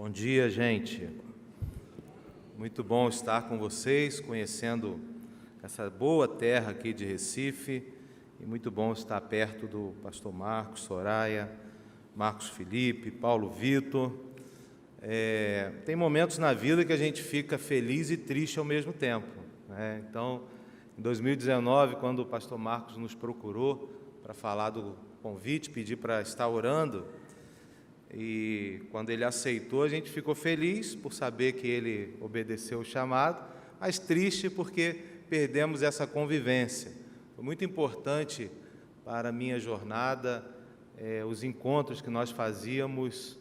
Bom dia, gente. Muito bom estar com vocês, conhecendo essa boa terra aqui de Recife, e muito bom estar perto do pastor Marcos, Soraya, Marcos Felipe, Paulo Vitor. Tem momentos na vida que a gente fica feliz e triste ao mesmo tempo, né? Então, em 2019, quando o pastor Marcos nos procurou para falar do convite, pedir para estar orando, e quando ele aceitou, a gente ficou feliz por saber que ele obedeceu o chamado, mas triste porque perdemos essa convivência. Foi muito importante para a minha jornada os encontros que nós fazíamos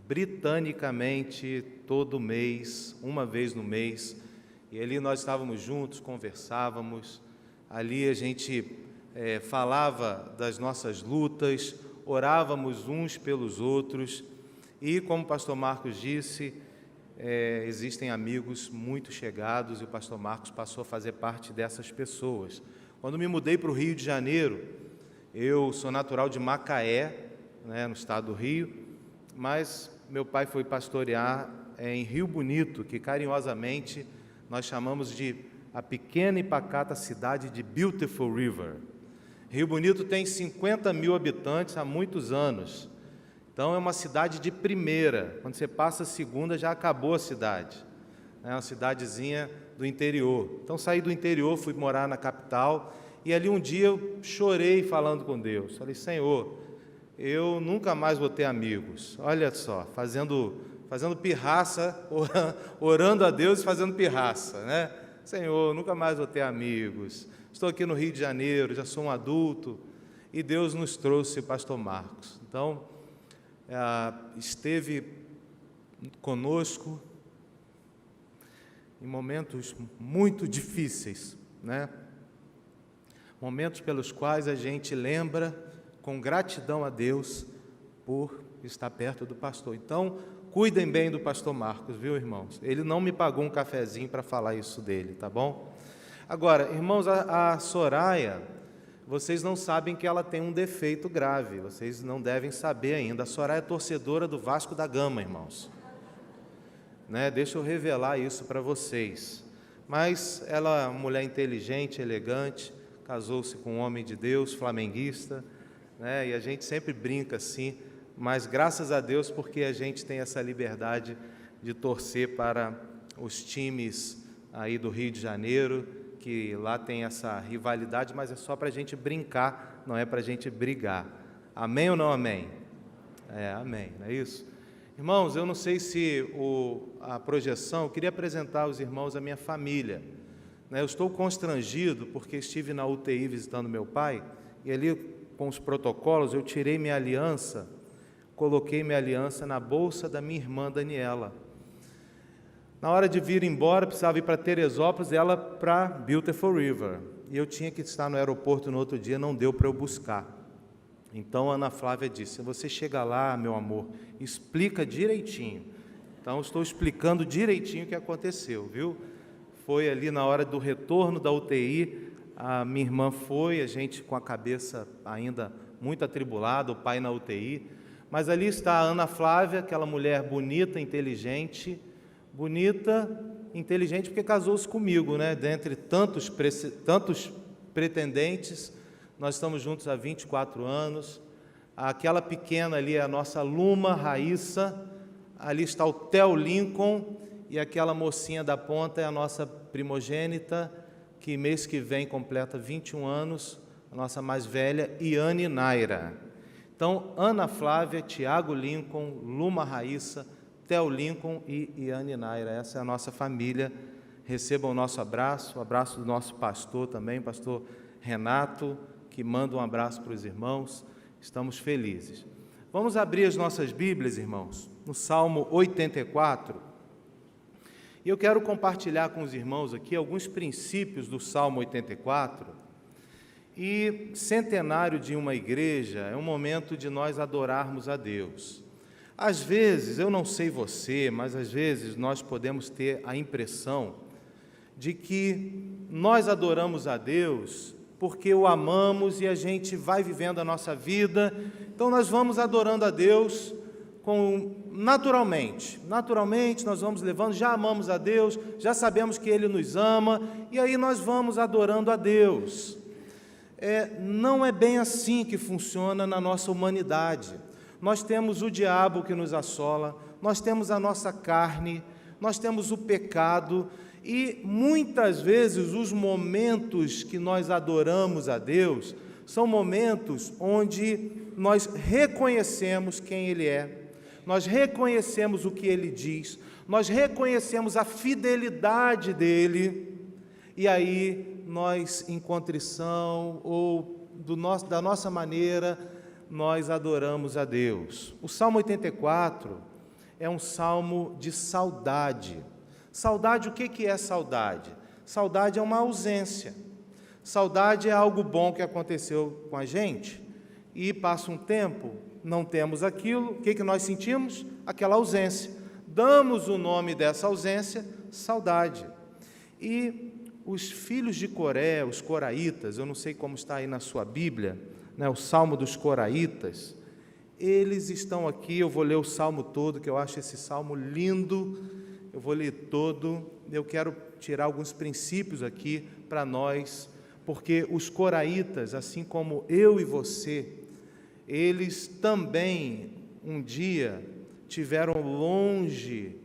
britanicamente todo mês, uma vez no mês, e ali nós estávamos juntos, conversávamos, ali a gente falava das nossas lutas, orávamos uns pelos outros, e como o pastor Marcos disse, existem amigos muito chegados, e o pastor Marcos passou a fazer parte dessas pessoas. Quando me mudei para o Rio de Janeiro, eu sou natural de Macaé, no estado do Rio, mas meu pai foi pastorear em Rio Bonito, que carinhosamente nós chamamos de a pequena e pacata cidade de Beautiful River. Rio Bonito tem 50 mil habitantes há muitos anos, então é uma cidade de primeira. Quando você passa a segunda, já acabou a cidade, é uma cidadezinha do interior. Então saí do interior, fui morar na capital, e ali um dia eu chorei falando com Deus. Falei: Senhor, eu nunca mais vou ter amigos. Olha só, fazendo pirraça, orando a Deus e fazendo pirraça, né? Senhor, nunca mais vou ter amigos. Estou aqui no Rio de Janeiro, já sou um adulto, e Deus nos trouxe o pastor Marcos. Então, esteve conosco em momentos muito difíceis, né? Momentos pelos quais a gente lembra com gratidão a Deus por estar perto do pastor. Então, cuidem bem do pastor Marcos, viu, irmãos? Ele não me pagou um cafezinho para falar isso dele, tá bom? Agora, irmãos, a Soraya, vocês não sabem que ela tem um defeito grave, vocês não devem saber ainda. A Soraya é torcedora do Vasco da Gama, irmãos. Deixa eu revelar isso para vocês. Mas ela é uma mulher inteligente, elegante, casou-se com um homem de Deus, flamenguista, e a gente sempre brinca assim, mas graças a Deus porque a gente tem essa liberdade de torcer para os times aí do Rio de Janeiro, que lá tem essa rivalidade, mas é só para a gente brincar, não é para a gente brigar. Amém ou não amém? Amém, não é isso? Irmãos, eu não sei se a projeção, eu queria apresentar aos irmãos a minha família. Eu estou constrangido porque estive na UTI visitando meu pai, e ali com os protocolos eu tirei minha aliança, coloquei minha aliança na bolsa da minha irmã Daniela. Na hora de vir embora, precisava ir para Teresópolis, ela para Beautiful River. E eu tinha que estar no aeroporto no outro dia, não deu para eu buscar. Então, a Ana Flávia disse: você chega lá, meu amor, explica direitinho. Então, estou explicando direitinho o que aconteceu, viu? Foi ali na hora do retorno da UTI, a minha irmã foi, a gente com a cabeça ainda muito atribulada, o pai na UTI. Mas ali está a Ana Flávia, aquela mulher bonita, inteligente porque casou-se comigo, dentre tantos pretendentes, nós estamos juntos há 24 anos, aquela pequena ali é a nossa Luma Raíssa, ali está o Theo Lincoln, e aquela mocinha da ponta é a nossa primogênita, que mês que vem completa 21 anos, a nossa mais velha, Iane Naira. Então, Ana Flávia, Tiago Lincoln, Luma Raíssa, Theo Lincoln e Iane Naira, essa é a nossa família. Recebam o nosso abraço, o abraço do nosso pastor também, pastor Renato, que manda um abraço para os irmãos. Estamos felizes. Vamos abrir as nossas Bíblias, irmãos, no Salmo 84. E eu quero compartilhar com os irmãos aqui alguns princípios do Salmo 84. E centenário de uma igreja é um momento de nós adorarmos a Deus. Às vezes, eu não sei você, mas às vezes nós podemos ter a impressão de que nós adoramos a Deus porque o amamos e a gente vai vivendo a nossa vida, então nós vamos adorando a Deus com naturalmente nós vamos levando, já amamos a Deus, já sabemos que Ele nos ama, e aí nós vamos adorando a Deus. Não é bem assim que funciona na nossa humanidade. Nós temos o diabo que nos assola, nós temos a nossa carne, nós temos o pecado, e muitas vezes os momentos que nós adoramos a Deus são momentos onde nós reconhecemos quem Ele é, nós reconhecemos o que Ele diz, nós reconhecemos a fidelidade dEle, e aí nós, em contrição ou da nossa maneira, nós adoramos a Deus. O Salmo 84 é um salmo de saudade. Saudade, o que é saudade? Saudade é uma ausência. Saudade é algo bom que aconteceu com a gente, e passa um tempo, não temos aquilo, o que nós sentimos? Aquela ausência. Damos o nome dessa ausência, saudade. E os filhos de Coré, os coraitas, eu não sei como está aí na sua Bíblia, né, o Salmo dos Coraitas, eles estão aqui, eu vou ler o Salmo todo, que eu acho esse Salmo lindo, eu vou ler todo, eu quero tirar alguns princípios aqui para nós, porque os coraitas, assim como eu e você, eles também um dia tiveram longe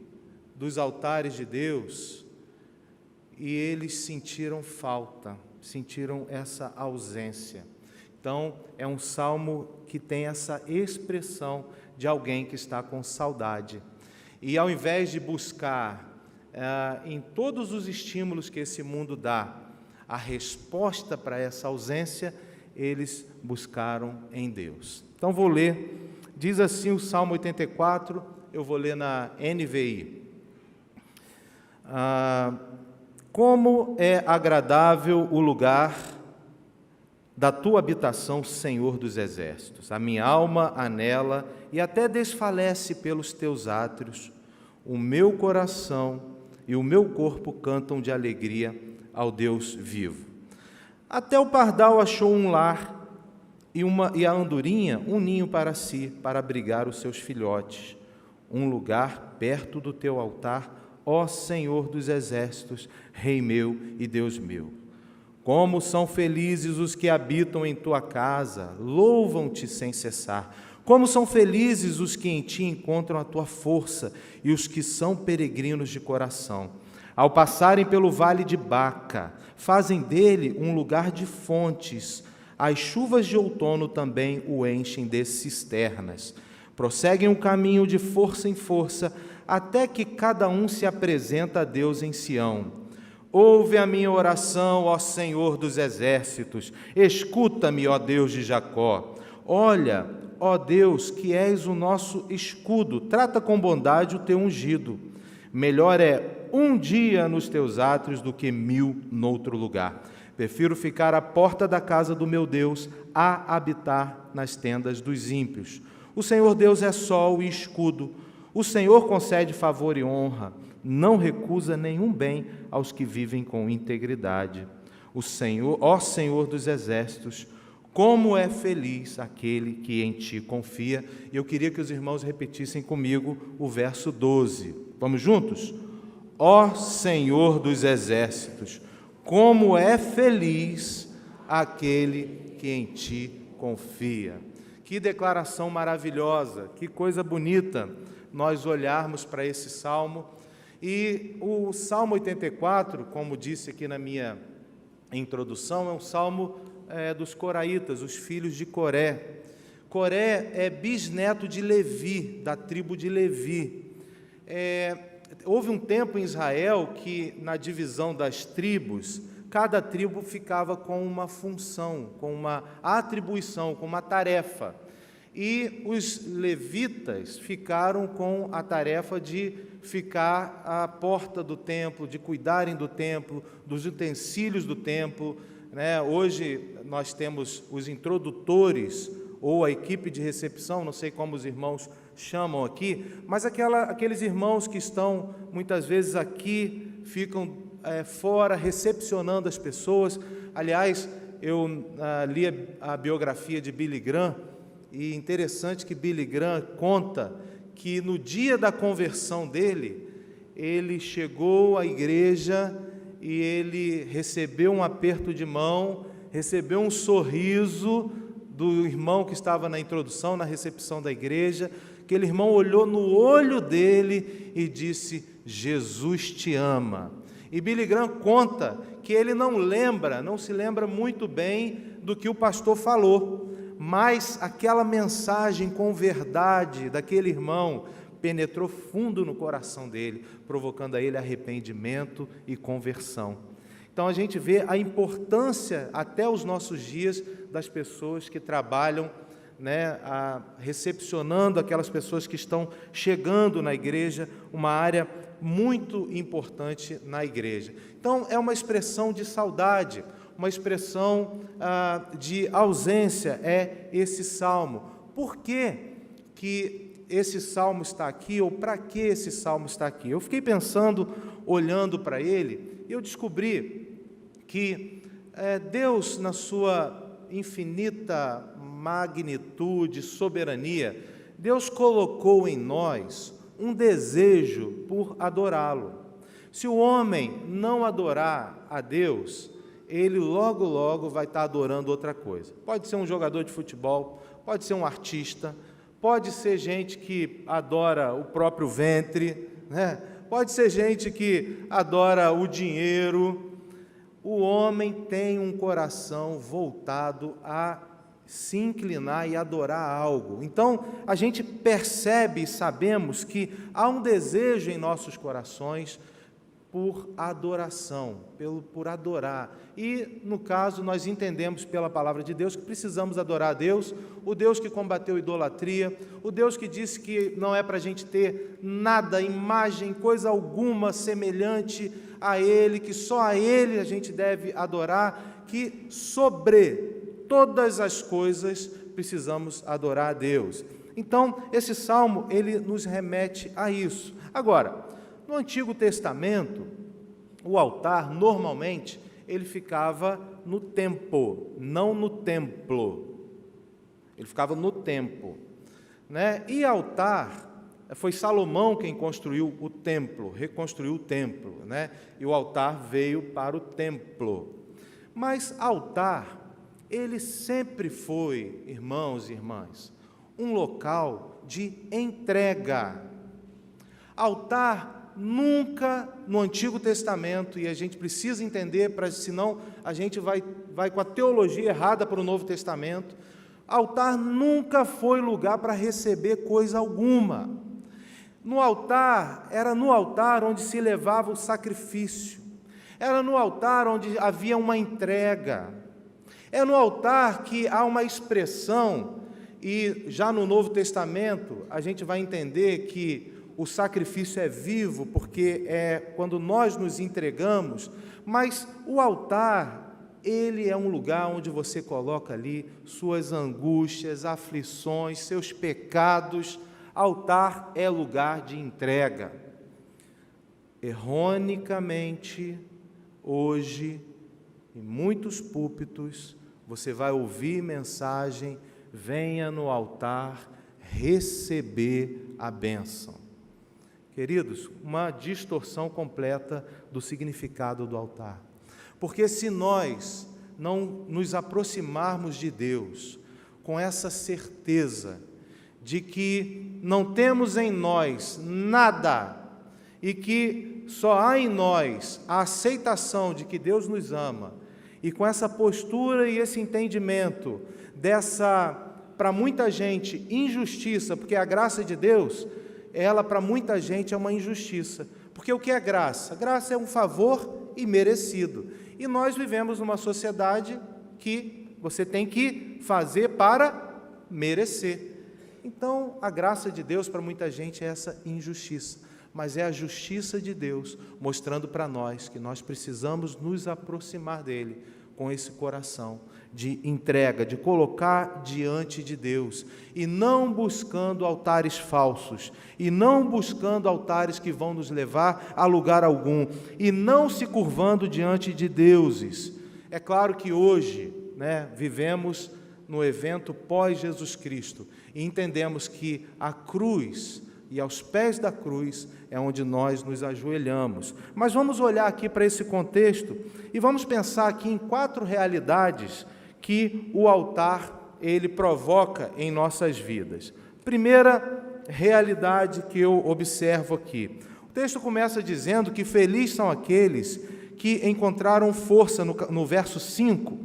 dos altares de Deus e eles sentiram falta, sentiram essa ausência. Então, é um salmo que tem essa expressão de alguém que está com saudade. E ao invés de buscar em todos os estímulos que esse mundo dá, a resposta para essa ausência, eles buscaram em Deus. Então vou ler, diz assim o Salmo 84, eu vou ler na NVI. Como é agradável o lugar da tua habitação, Senhor dos exércitos. A minha alma anela e até desfalece pelos teus átrios. O meu coração e o meu corpo cantam de alegria ao Deus vivo. Até o pardal achou um lar e a andorinha um ninho para si, para abrigar os seus filhotes. Um lugar perto do teu altar, ó Senhor dos exércitos, Rei meu e Deus meu. Como são felizes os que habitam em tua casa, louvam-te sem cessar. Como são felizes os que em ti encontram a tua força e os que são peregrinos de coração. Ao passarem pelo vale de Baca, fazem dele um lugar de fontes. As chuvas de outono também o enchem de cisternas. Prosseguem o caminho de força em força, até que cada um se apresenta a Deus em Sião. Ouve a minha oração, ó Senhor dos exércitos. Escuta-me, ó Deus de Jacó. Olha, ó Deus, que és o nosso escudo. Trata com bondade o teu ungido. Melhor é um dia nos teus átrios do que 1000 noutro lugar. Prefiro ficar à porta da casa do meu Deus a habitar nas tendas dos ímpios. O Senhor Deus é sol e escudo. O Senhor concede favor e honra. Não recusa nenhum bem aos que vivem com integridade. O Senhor, ó Senhor dos exércitos, como é feliz aquele que em ti confia. E eu queria que os irmãos repetissem comigo o verso 12. Vamos juntos? Ó Senhor dos exércitos, como é feliz aquele que em ti confia. Que declaração maravilhosa, que coisa bonita nós olharmos para esse salmo. E o Salmo 84, como disse aqui na minha introdução, é um salmo dos coraitas, os filhos de Coré. Coré é bisneto de Levi, da tribo de Levi. Houve um tempo em Israel que, na divisão das tribos, cada tribo ficava com uma função, com uma atribuição, com uma tarefa. E os levitas ficaram com a tarefa de ficar à porta do templo, de cuidarem do templo, dos utensílios do templo, né? Hoje nós temos os introdutores ou a equipe de recepção, não sei como os irmãos chamam aqui, mas aqueles irmãos que estão muitas vezes aqui, ficam fora recepcionando as pessoas. Aliás, eu li a biografia de Billy Graham, e interessante que Billy Graham conta que no dia da conversão dele, ele chegou à igreja e ele recebeu um aperto de mão, recebeu um sorriso do irmão que estava na introdução, na recepção da igreja. Aquele irmão olhou no olho dele e disse: Jesus te ama. E Billy Graham conta que ele não se lembra muito bem do que o pastor falou, mas aquela mensagem com verdade daquele irmão penetrou fundo no coração dele, provocando a ele arrependimento e conversão. Então a gente vê a importância até os nossos dias das pessoas que trabalham, recepcionando aquelas pessoas que estão chegando na igreja, uma área muito importante na igreja. Então é uma expressão de saudade, uma expressão de ausência, é esse salmo. Por que esse salmo está aqui, ou para que esse salmo está aqui? Eu fiquei pensando, olhando para ele, e eu descobri que Deus, na sua infinita magnitude, soberania, Deus colocou em nós um desejo por adorá-lo. Se o homem não adorar a Deus, ele logo, logo vai estar adorando outra coisa. Pode ser um jogador de futebol, pode ser um artista, pode ser gente que adora o próprio ventre, pode ser gente que adora o dinheiro. O homem tem um coração voltado a se inclinar e adorar algo. Então, a gente percebe e sabemos que há um desejo em nossos corações por adoração, por adorar. E, no caso, nós entendemos pela palavra de Deus que precisamos adorar a Deus, o Deus que combateu a idolatria, o Deus que disse que não é para a gente ter nada, imagem, coisa alguma semelhante a Ele, que só a Ele a gente deve adorar, que sobre todas as coisas precisamos adorar a Deus. Então, esse salmo, ele nos remete a isso. Agora, no Antigo Testamento, o altar, normalmente, ele ficava no templo, não no templo. Ele ficava no templo, E altar, foi Salomão quem construiu o templo, reconstruiu o templo, E o altar veio para o templo. Mas altar, ele sempre foi, irmãos e irmãs, um local de entrega. Altar nunca no Antigo Testamento, e a gente precisa entender, senão a gente vai com a teologia errada para o Novo Testamento, altar nunca foi lugar para receber coisa alguma. Era no altar onde se levava o sacrifício, era no altar onde havia uma entrega, é no altar que há uma expressão, e já no Novo Testamento a gente vai entender que o sacrifício é vivo, porque é quando nós nos entregamos, mas o altar, ele é um lugar onde você coloca ali suas angústias, aflições, seus pecados. Altar é lugar de entrega. Erroneamente, hoje, em muitos púlpitos, você vai ouvir mensagem: venha no altar receber a bênção. Queridos, uma distorção completa do significado do altar. Porque se nós não nos aproximarmos de Deus com essa certeza de que não temos em nós nada e que só há em nós a aceitação de que Deus nos ama, e com essa postura e esse entendimento dessa, para muita gente, injustiça, porque a graça de Deus, ela para muita gente é uma injustiça. Porque o que é graça? Graça é um favor imerecido. E nós vivemos numa sociedade que você tem que fazer para merecer. Então, a graça de Deus para muita gente é essa injustiça, mas é a justiça de Deus mostrando para nós que nós precisamos nos aproximar dele com esse coração de entrega, de colocar diante de Deus, e não buscando altares falsos, e não buscando altares que vão nos levar a lugar algum, e não se curvando diante de deuses. É claro que hoje, vivemos no evento pós-Jesus Cristo, e entendemos que a cruz e aos pés da cruz é onde nós nos ajoelhamos. Mas vamos olhar aqui para esse contexto e vamos pensar aqui em 4 realidades que o altar ele provoca em nossas vidas. Primeira realidade que eu observo aqui. O texto começa dizendo que felizes são aqueles que encontraram força no verso 5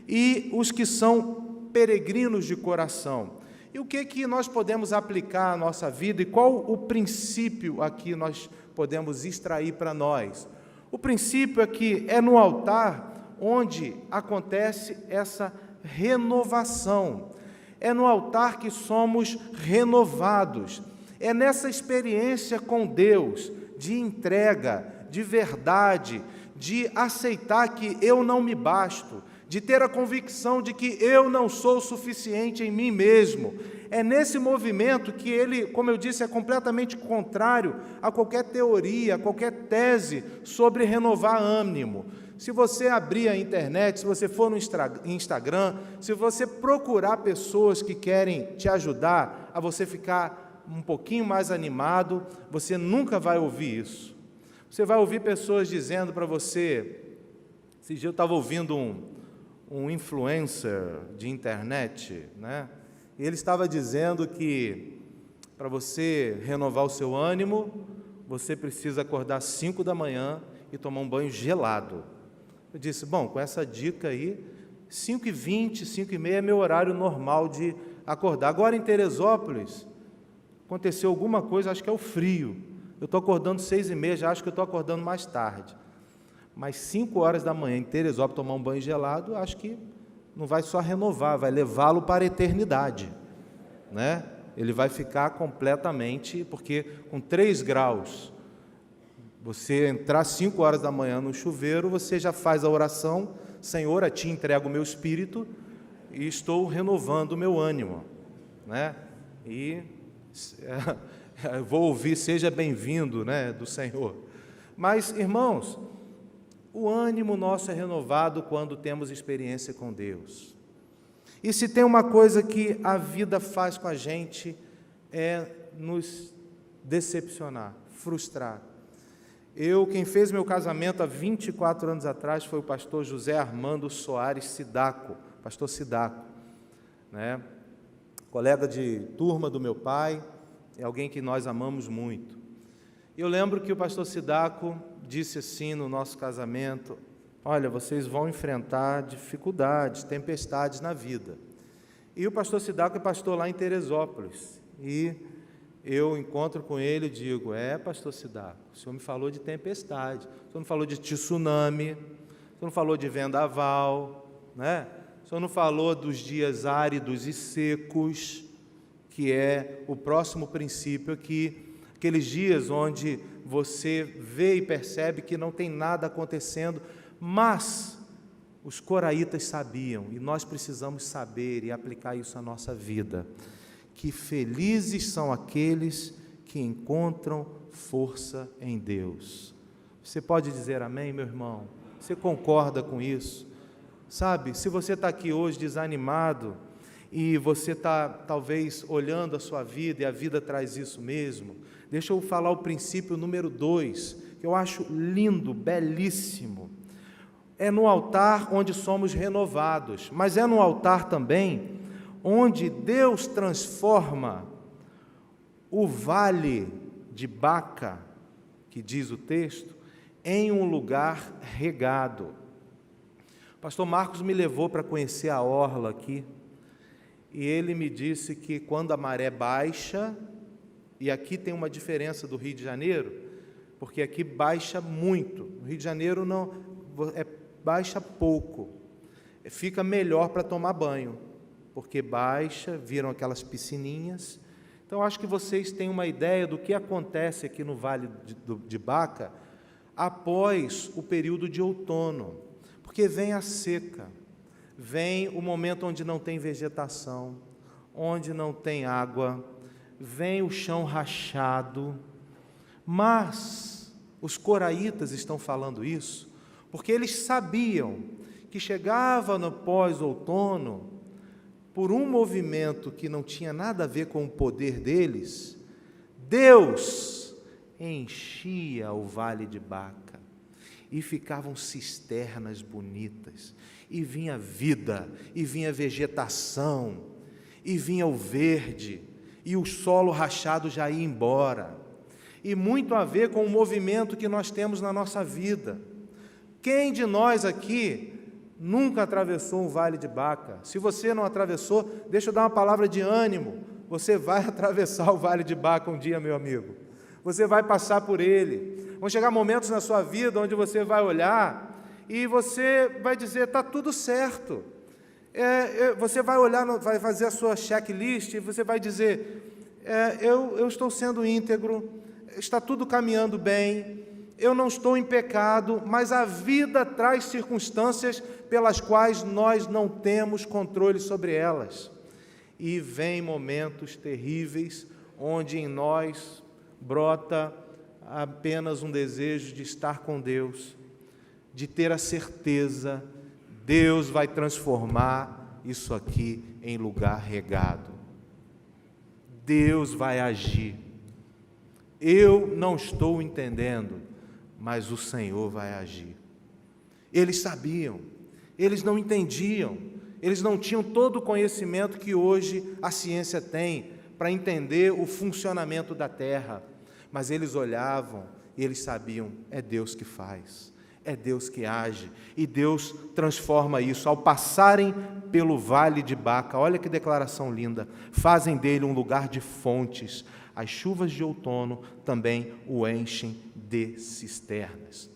e os que são peregrinos de coração. E o que nós podemos aplicar à nossa vida e qual o princípio aqui nós podemos extrair para nós? O princípio é que é no altar onde acontece essa renovação. É no altar que somos renovados. É nessa experiência com Deus, de entrega, de verdade, de aceitar que eu não me basto, de ter a convicção de que eu não sou suficiente em mim mesmo. É nesse movimento que ele, como eu disse, é completamente contrário a qualquer teoria, a qualquer tese sobre renovar ânimo. Se você abrir a internet, se você for no Instagram, se você procurar pessoas que querem te ajudar a você ficar um pouquinho mais animado, você nunca vai ouvir isso. Você vai ouvir pessoas dizendo para você... Esse dia eu estava ouvindo um influencer de internet, né? E ele estava dizendo que para você renovar o seu ânimo, você precisa acordar às 5 da manhã e tomar um banho gelado. Eu disse, bom, com essa dica aí, 5h20, 5h30 é meu horário normal de acordar. Agora em Teresópolis, aconteceu alguma coisa, acho que é o frio. Eu estou acordando 6h30, já acho que eu estou acordando mais tarde. Mas 5 horas da manhã em Teresópolis tomar um banho gelado, acho que não vai só renovar, vai levá-lo para a eternidade, né? Ele vai ficar completamente, porque com 3 graus, você entrar 5 horas da manhã no chuveiro, você já faz a oração, Senhor, a Ti entrego o meu espírito e estou renovando o meu ânimo, né? E vou ouvir, seja bem-vindo, né, do Senhor. Mas, irmãos, o ânimo nosso é renovado quando temos experiência com Deus. E se tem uma coisa que a vida faz com a gente, é nos decepcionar, frustrar. Quem fez meu casamento há 24 anos atrás foi o pastor José Armando Soares Sidaco, pastor Sidaco, né? Colega de turma do meu pai, é alguém que nós amamos muito. Eu lembro que o pastor Sidaco disse assim no nosso casamento, olha, vocês vão enfrentar dificuldades, tempestades na vida. E o pastor Sidaco é pastor lá em Teresópolis, e eu encontro com ele e digo, pastor Sidaco, o senhor me falou de tempestade, o senhor não falou de tsunami, o senhor não falou de vendaval, né? O senhor não falou dos dias áridos e secos, que é o próximo princípio aqui, aqueles dias onde você vê e percebe que não tem nada acontecendo, mas os coraitas sabiam, e nós precisamos saber e aplicar isso à nossa vida, que felizes são aqueles que encontram força em Deus. Você pode dizer amém, meu irmão? Você concorda com isso? Sabe, se você está aqui hoje desanimado, e você está talvez olhando a sua vida, e a vida traz isso mesmo, deixa eu falar o princípio número 2, que eu acho lindo, belíssimo. É no altar onde somos renovados, mas é no altar também onde Deus transforma o vale de Baca, que diz o texto, em um lugar regado. O pastor Marcos me levou para conhecer a orla aqui, e ele me disse que quando a maré baixa, e aqui tem uma diferença do Rio de Janeiro, porque aqui baixa muito, no Rio de Janeiro não, baixa pouco, fica melhor para tomar banho, porque baixa, viram aquelas piscininhas. Então acho que vocês têm uma ideia do que acontece aqui no Vale de Baca após o período de outono, porque vem a seca, vem o momento onde não tem vegetação, onde não tem água, vem o chão rachado, mas os coraitas estão falando isso porque eles sabiam que chegava no pós-outono, por um movimento que não tinha nada a ver com o poder deles, Deus enchia o vale de Baca, e ficavam cisternas bonitas, e vinha vida, e vinha vegetação, e vinha o verde, e o solo rachado já ia embora, e muito a ver com o movimento que nós temos na nossa vida. Quem de nós aqui nunca atravessou um vale de Baca? Se você não atravessou, deixa eu dar uma palavra de ânimo, você vai atravessar o vale de Baca um dia, meu amigo. Você vai passar por ele. Vão chegar momentos na sua vida onde você vai olhar e você vai dizer, está tudo certo. Você vai olhar, vai fazer a sua checklist e você vai dizer, eu estou sendo íntegro, está tudo caminhando bem, eu não estou em pecado, mas a vida traz circunstâncias pelas quais nós não temos controle sobre elas. E vem momentos terríveis onde em nós brota apenas um desejo de estar com Deus, de ter a certeza, Deus vai transformar isso aqui em lugar regado. Deus vai agir. Eu não estou entendendo, mas o Senhor vai agir. Eles sabiam, eles não entendiam, eles não tinham todo o conhecimento que hoje a ciência tem para entender o funcionamento da terra, mas eles olhavam e eles sabiam, é Deus que faz, é Deus que age, e Deus transforma isso. Ao passarem pelo vale de Baca, olha que declaração linda, fazem dele um lugar de fontes, as chuvas de outono também o enchem de cisternas.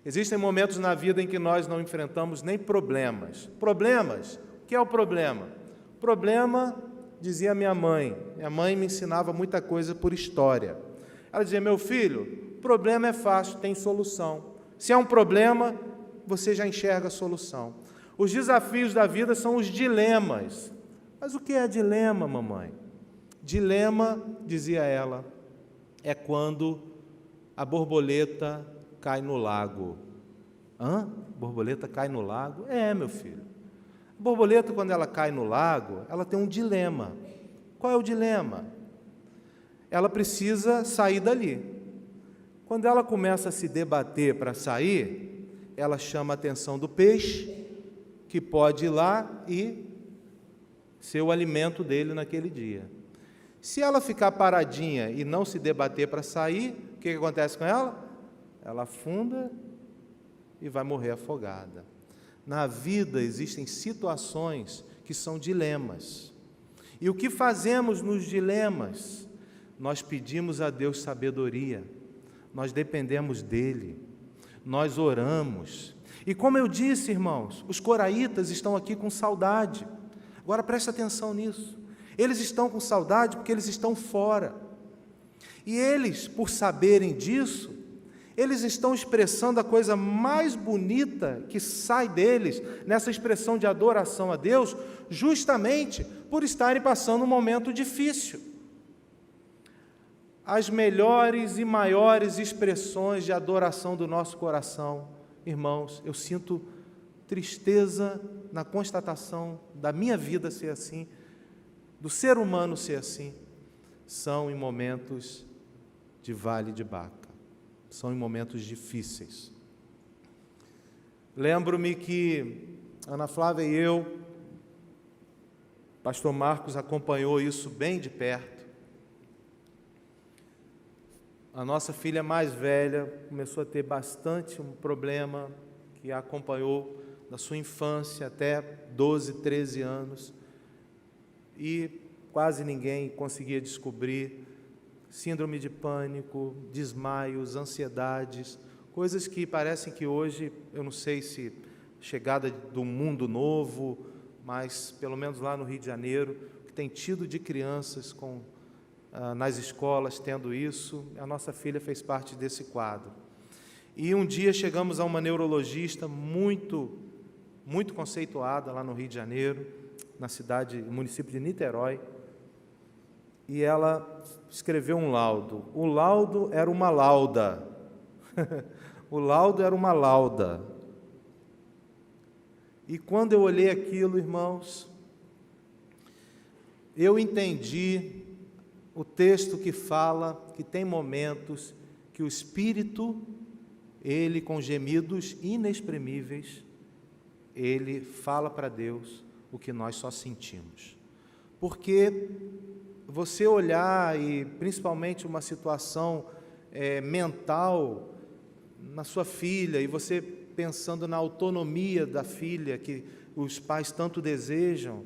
Existem momentos na vida em que nós não enfrentamos nem problemas. Problemas? O que é o problema? Problema, dizia minha mãe me ensinava muita coisa por história. Ela dizia, meu filho, problema é fácil, tem solução. Se é um problema, você já enxerga a solução. Os desafios da vida são os dilemas. Mas o que é dilema, mamãe? Dilema, dizia ela, é quando a borboleta cai no lago. Hã? Borboleta cai no lago? Meu filho. A borboleta, quando ela cai no lago, ela tem um dilema. Qual é o dilema? Ela precisa sair dali. Quando ela começa a se debater para sair, ela chama a atenção do peixe, que pode ir lá e ser o alimento dele naquele dia. Se ela ficar paradinha e não se debater para sair, o que acontece com ela? Ela afunda e vai morrer afogada. Na vida existem situações que são dilemas. E o que fazemos nos dilemas? Nós pedimos a Deus sabedoria, nós dependemos dEle, nós oramos. E como eu disse, irmãos, os coraitas estão aqui com saudade. Agora preste atenção nisso. Eles estão com saudade porque eles estão fora. E eles, por saberem disso, eles estão expressando a coisa mais bonita que sai deles, nessa expressão de adoração a Deus, justamente por estarem passando um momento difícil. As melhores e maiores expressões de adoração do nosso coração, irmãos, eu sinto tristeza na constatação da minha vida ser assim, do ser humano ser assim, são em momentos de vale de Baca, são em momentos difíceis. Lembro-me que Ana Flávia e eu, pastor Marcos acompanhou isso bem de perto. A nossa filha mais velha começou a ter bastante um problema que a acompanhou da sua infância até 12, 13 anos, e quase ninguém conseguia descobrir síndrome de pânico, desmaios, ansiedades, coisas que parecem que hoje, eu não sei se chegada do mundo novo, mas pelo menos lá no Rio de Janeiro, que tem tido de crianças nas escolas tendo isso, a nossa filha fez parte desse quadro. E um dia chegamos a uma neurologista muito conceituada lá no Rio de Janeiro, no município de Niterói, e ela escreveu um laudo. O laudo era uma lauda. O laudo era uma lauda. E quando eu olhei aquilo, irmãos, eu entendi o texto que fala que tem momentos que o Espírito, ele com gemidos inexprimíveis, ele fala para Deus o que nós só sentimos. Porque você olhar, e principalmente uma situação mental na sua filha, e você pensando na autonomia da filha que os pais tanto desejam,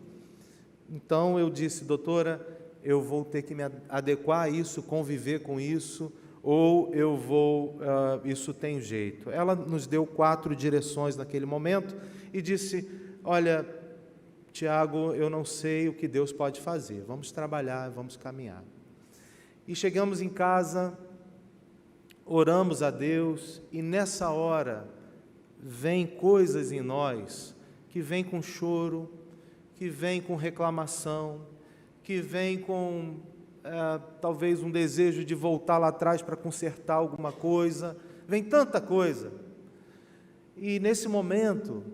então eu disse: doutora, eu vou ter que me adequar a isso, conviver com isso, ou eu vou, isso tem jeito. Ela nos deu 4 direções naquele momento e disse: olha, Tiago, eu não sei o que Deus pode fazer, vamos trabalhar, vamos caminhar. E chegamos em casa, oramos a Deus, e nessa hora vem coisas em nós, que vem com choro, que vem com reclamação, que vem com talvez um desejo de voltar lá atrás para consertar alguma coisa, vem tanta coisa. E nesse momento,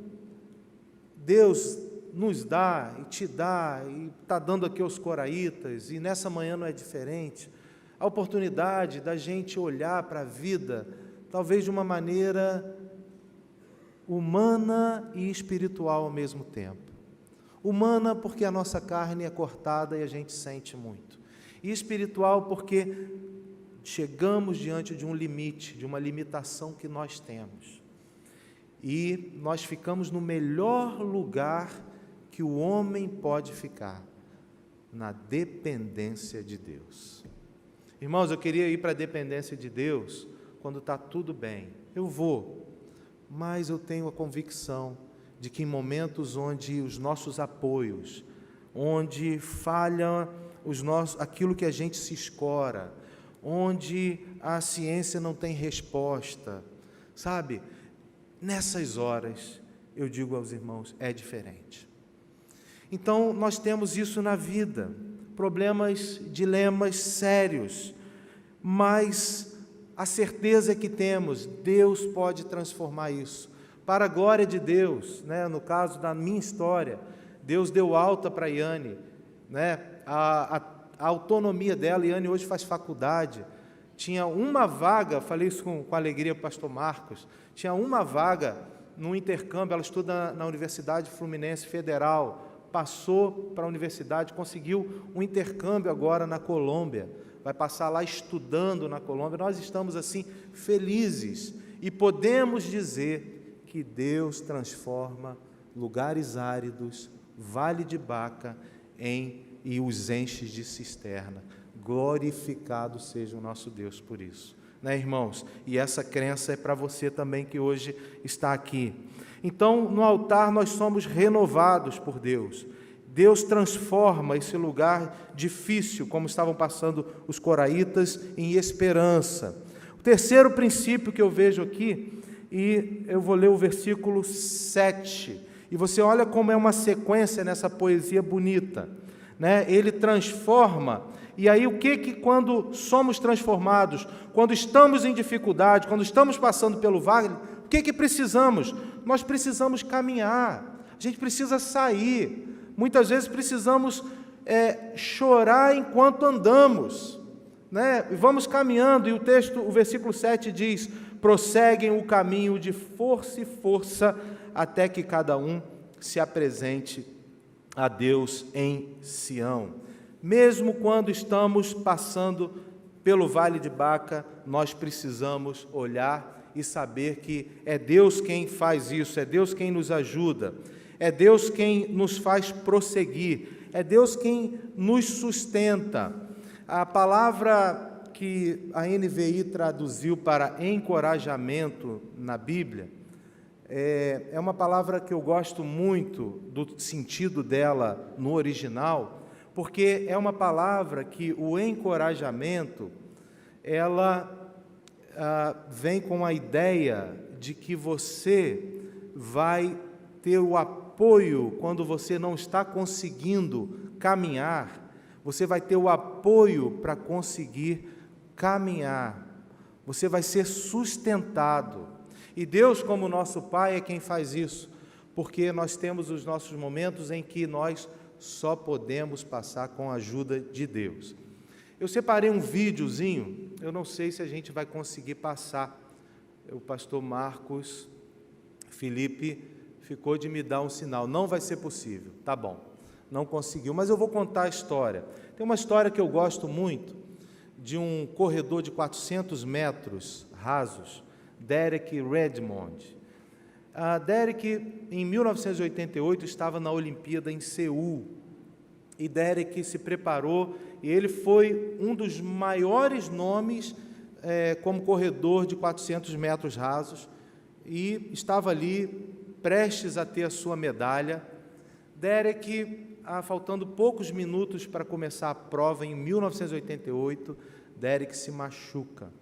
Deus nos dá e te dá, e está dando aqui aos coraitas, e nessa manhã não é diferente, a oportunidade da gente olhar para a vida, talvez de uma maneira humana e espiritual ao mesmo tempo. Humana porque a nossa carne é cortada e a gente sente muito. E espiritual porque chegamos diante de um limite, de uma limitação que nós temos. E nós ficamos no melhor lugar que o homem pode ficar, na dependência de Deus. Irmãos, eu queria ir para a dependência de Deus quando está tudo bem. Eu vou, mas eu tenho a convicção de que em momentos onde os nossos apoios, onde falha aquilo que a gente se escora, onde a ciência não tem resposta, sabe? Nessas horas, eu digo aos irmãos, é diferente. Então, nós temos isso na vida, problemas, dilemas sérios, mas a certeza que temos, Deus pode transformar isso. Para a glória de Deus, né? No caso da minha história, Deus deu alta para a Iane, né? A autonomia dela, Iane hoje faz faculdade, tinha uma vaga, falei isso com alegria para o pastor Marcos, tinha uma vaga no intercâmbio, ela estuda na Universidade Fluminense Federal, passou para a universidade, conseguiu um intercâmbio agora na Colômbia, vai passar lá estudando na Colômbia. Nós estamos assim felizes e podemos dizer que Deus transforma lugares áridos, vale de Baca, e os enche de cisterna. Glorificado seja o nosso Deus por isso, né, irmãos? E essa crença é para você também que hoje está aqui. Então, no altar nós somos renovados por Deus. Deus transforma esse lugar difícil, como estavam passando os coraitas, em esperança. O terceiro princípio que eu vejo aqui, e eu vou ler o versículo 7, e você olha como é uma sequência nessa poesia bonita, né? Ele transforma, e aí o que quando somos transformados, quando estamos em dificuldade, quando estamos passando pelo vale, o que precisamos? Nós precisamos caminhar, a gente precisa sair, muitas vezes precisamos chorar enquanto andamos, né? E vamos caminhando, e o versículo 7 diz: prosseguem o caminho de força e força, até que cada um se apresente a Deus em Sião. Mesmo quando estamos passando pelo Vale de Baca, nós precisamos olhar e saber que é Deus quem faz isso, é Deus quem nos ajuda, é Deus quem nos faz prosseguir, é Deus quem nos sustenta. A palavra que a NVI traduziu para encorajamento na Bíblia, é uma palavra que eu gosto muito do sentido dela no original, porque é uma palavra que o encorajamento, ela vem com a ideia de que você vai ter o apoio quando você não está conseguindo caminhar, você vai ter o apoio para conseguir caminhar, você vai ser sustentado. E Deus, como nosso Pai, é quem faz isso, porque nós temos os nossos momentos em que nós só podemos passar com a ajuda de Deus. Eu separei um videozinho, eu não sei se a gente vai conseguir passar. O pastor Marcos Felipe ficou de me dar um sinal, não vai ser possível, tá bom, não conseguiu, mas eu vou contar a história. Tem uma história que eu gosto muito, de um corredor de 400 metros rasos, Derek Redmond. Derek, em 1988, estava na Olimpíada em Seul, e Derek se preparou, e ele foi um dos maiores nomes como corredor de 400 metros rasos, e estava ali prestes a ter a sua medalha. Derek, faltando poucos minutos para começar a prova, em 1988, Derek se machuca.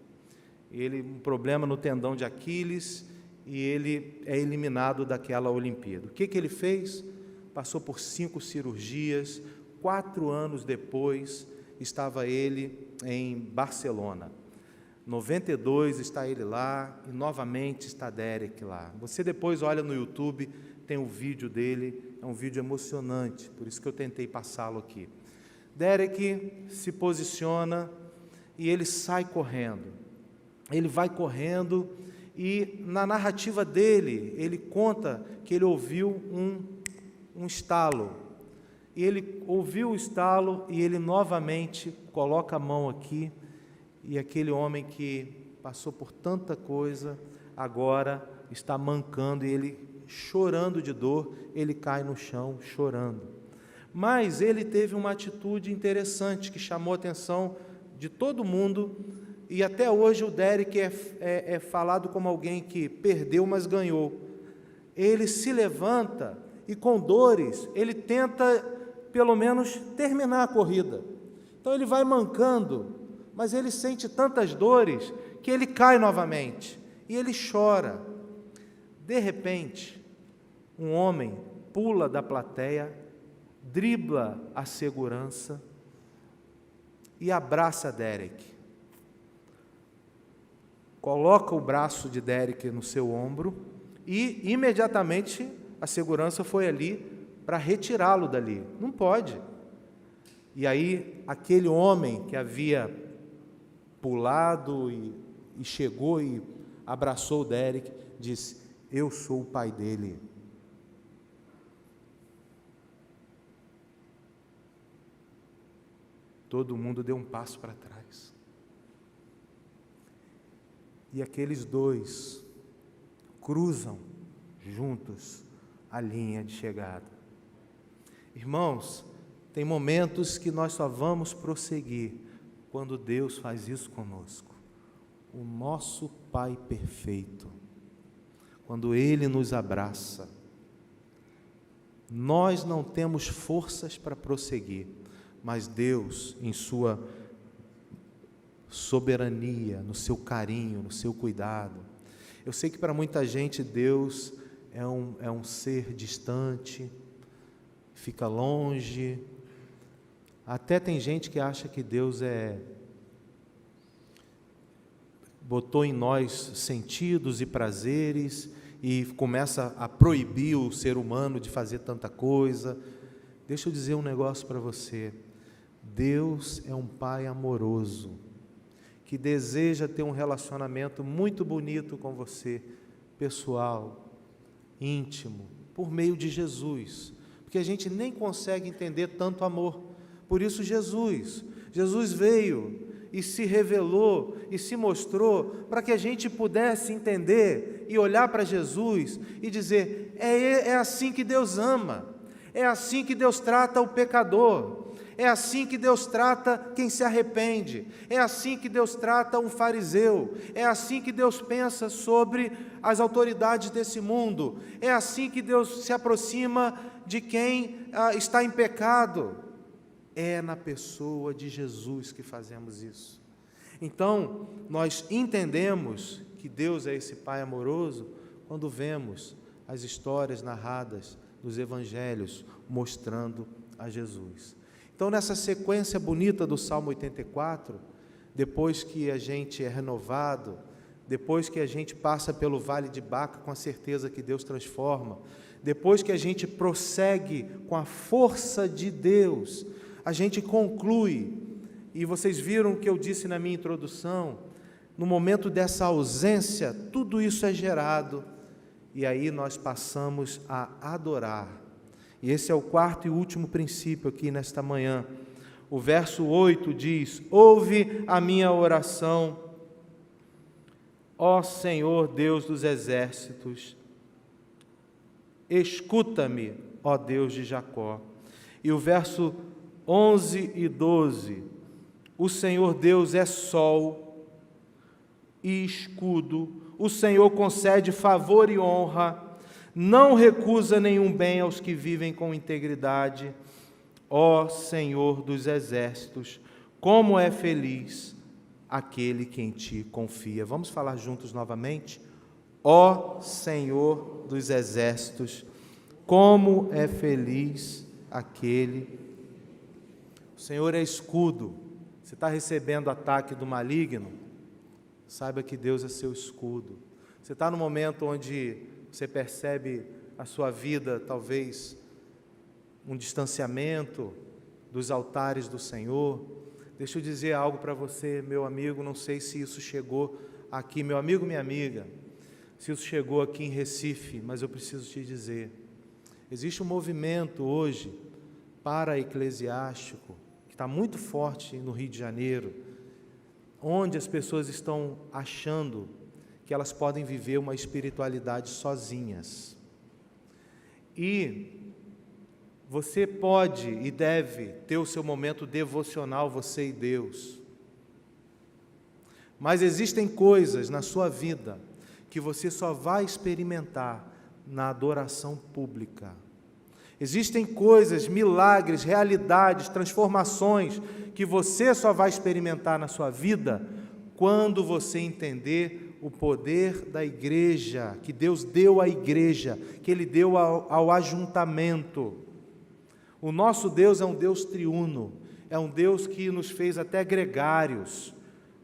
Um problema no tendão de Aquiles, e ele é eliminado daquela Olimpíada. O que ele fez? Passou por 5 cirurgias, 4 anos depois, estava ele em Barcelona. 92 está ele lá, e novamente está Derek lá. Você depois olha no YouTube, tem o vídeo dele, é um vídeo emocionante, por isso que eu tentei passá-lo aqui. Derek se posiciona e ele sai correndo. Ele vai correndo e na narrativa dele, ele conta que ele ouviu um estalo. E ele ouviu o estalo e ele novamente coloca a mão aqui, e aquele homem que passou por tanta coisa, agora está mancando, e ele, chorando de dor, ele cai no chão chorando. Mas ele teve uma atitude interessante, que chamou a atenção de todo mundo, e até hoje o Derek é falado como alguém que perdeu, mas ganhou. Ele se levanta, e com dores, ele tenta, pelo menos, terminar a corrida. Então ele vai mancando, mas ele sente tantas dores que ele cai novamente e ele chora. De repente, um homem pula da plateia, dribla a segurança e abraça Derek. Coloca o braço de Derek no seu ombro e imediatamente a segurança foi ali para retirá-lo dali. Não pode. E aí aquele homem que havia pulado e chegou e abraçou o Derek, disse: eu sou o pai dele. Todo mundo deu um passo para trás. E aqueles dois cruzam juntos a linha de chegada. Irmãos, tem momentos que nós só vamos prosseguir quando Deus faz isso conosco. O nosso Pai perfeito, quando Ele nos abraça, nós não temos forças para prosseguir, mas Deus, em sua soberania, no seu carinho, no seu cuidado. Eu sei que para muita gente Deus é um ser distante, fica longe. Até tem gente que acha que Deus botou em nós sentidos e prazeres e começa a proibir o ser humano de fazer tanta coisa. Deixa eu dizer um negócio para você. Deus é um Pai amoroso, que deseja ter um relacionamento muito bonito com você, pessoal, íntimo, por meio de Jesus, porque a gente nem consegue entender tanto amor. Por isso Jesus veio e se revelou e se mostrou para que a gente pudesse entender e olhar para Jesus e dizer: é assim que Deus ama, é assim que Deus trata o pecador, é assim que Deus trata quem se arrepende, é assim que Deus trata um fariseu, é assim que Deus pensa sobre as autoridades desse mundo, é assim que Deus se aproxima de quem está em pecado. É na pessoa de Jesus que fazemos isso. Então, nós entendemos que Deus é esse Pai amoroso quando vemos as histórias narradas nos Evangelhos mostrando a Jesus. Então, nessa sequência bonita do Salmo 84, depois que a gente é renovado, depois que a gente passa pelo vale de Baca com a certeza que Deus transforma, depois que a gente prossegue com a força de Deus, a gente conclui, E vocês viram o que eu disse na minha introdução, no momento dessa ausência, tudo isso é gerado, e aí nós passamos a adorar. E esse é o quarto e último princípio aqui nesta manhã. O verso 8 diz: ouve a minha oração, ó Senhor Deus dos exércitos, escuta-me, ó Deus de Jacó. E o verso 11 e 12: o Senhor Deus é sol e escudo, o Senhor concede favor e honra, não recusa nenhum bem aos que vivem com integridade. Ó Senhor dos exércitos, como é feliz aquele que em ti confia. Vamos falar juntos novamente? Ó Senhor dos exércitos, como é feliz aquele. O Senhor é escudo. Você está recebendo ataque do maligno? Saiba que Deus é seu escudo. Você está no momento onde você percebe a sua vida, talvez, um distanciamento dos altares do Senhor. Deixa eu dizer algo para você, meu amigo, não sei se isso chegou aqui, meu amigo, minha amiga, se isso chegou aqui em Recife, mas eu preciso te dizer, existe um movimento hoje para-eclesiástico, que está muito forte no Rio de Janeiro, onde as pessoas estão achando que elas podem viver uma espiritualidade sozinhas. E você pode e deve ter o seu momento devocional, você e Deus. Mas existem coisas na sua vida que você só vai experimentar na adoração pública. Existem coisas, milagres, realidades, transformações que você só vai experimentar na sua vida quando você entender o poder da igreja, que Deus deu à igreja, que Ele deu ao ajuntamento. O nosso Deus é um Deus triuno, é um Deus que nos fez até gregários.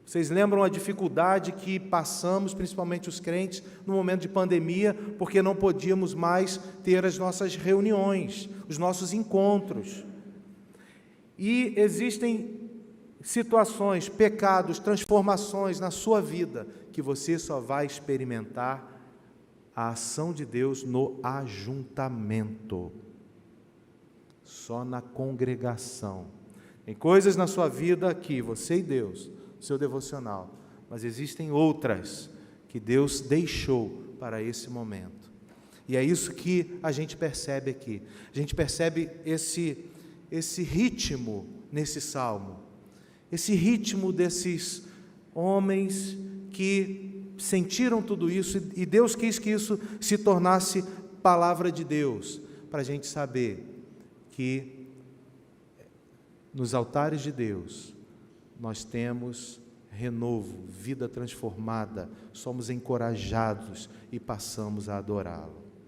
Vocês lembram a dificuldade que passamos, principalmente os crentes, no momento de pandemia, porque não podíamos mais ter as nossas reuniões, os nossos encontros. E existem situações, pecados, transformações na sua vida, que você só vai experimentar a ação de Deus no ajuntamento, só na congregação. Tem coisas na sua vida aqui, você e Deus, seu devocional, mas existem outras que Deus deixou para esse momento. E é isso que a gente percebe aqui. A gente percebe esse ritmo nesse salmo, esse ritmo desses homens que sentiram tudo isso, e Deus quis que isso se tornasse palavra de Deus, para a gente saber que nos altares de Deus nós temos renovo, vida transformada, somos encorajados e passamos a adorá-lo.